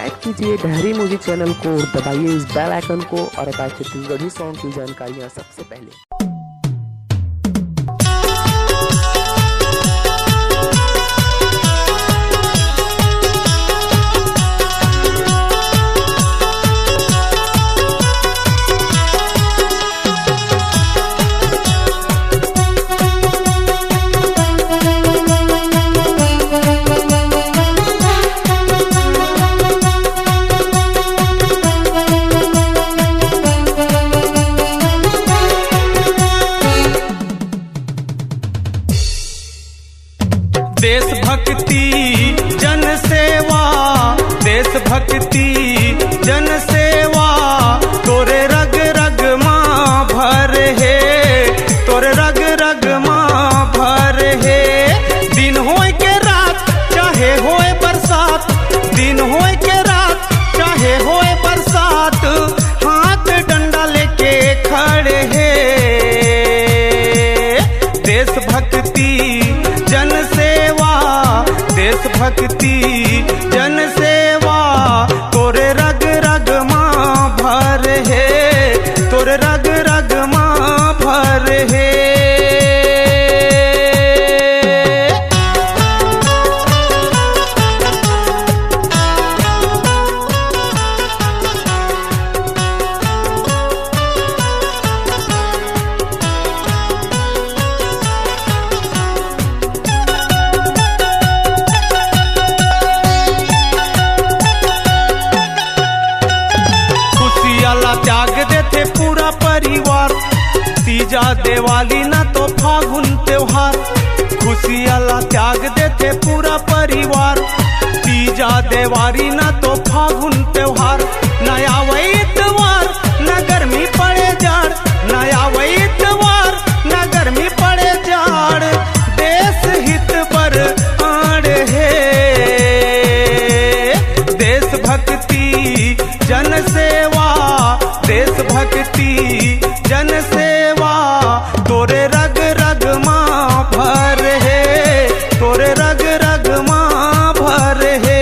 Subscribe कीजिए डहरी music channel को, दबाइए इस बेल आइकन को और पाए छत्तीसगढ़ी सॉन्ग की जानकारियाँ सबसे पहले। देशभक्ति जन सेवा, देशभक्ति जन सेवा, तोरे रग रग माँ भर है, तोरे रग रग माँ भर है। दिन होए के रात चाहे होए बरसात, दिन होए के रात चाहे होए बरसात, हाथ डंडा लेके खड़े है। देशभक्ति जन सेवा, देशभक्ति जन सेवा, तोरे रग रग माँ भर है, तोरे रग रग माँ भर है। त्याग देते पूरा परिवार, तीजा दिवाली न तो फागुन त्योहार। खुशियाला त्याग देते पूरा परिवार, तीजा दिवाली न तो फागुन त्योहार। नया इतवार न गर्मी पड़े जाड़, नया इतवार न गर्मी पड़े जाड़, देश हित पर आड़ है। देशभक्ति जन सेवा, देशभक्ति जन सेवा, तोरे रग रग माँ भर है, तोरे रग रग माँ भर है।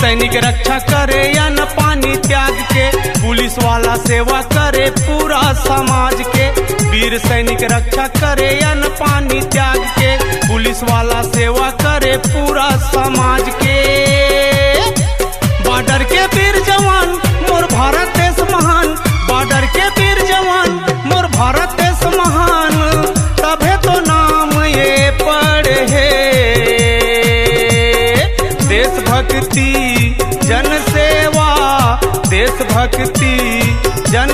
सैनिक रक्षा करे या न पानी त्याग के, पुलिस वाला सेवा करे पूरा समाज के। वीर सैनिक रक्षा करे या न पानी त्याग के, पुलिस वाला सेवा करे पूरा समाज के। बॉर्डर के वीर जवान मोर भारत देश महान, बॉर्डर के वीर जवान मोर भारत देश महान, तभे तो नाम ये पड़े है। देशभक्ति जन सेवा, देशभक्ति जन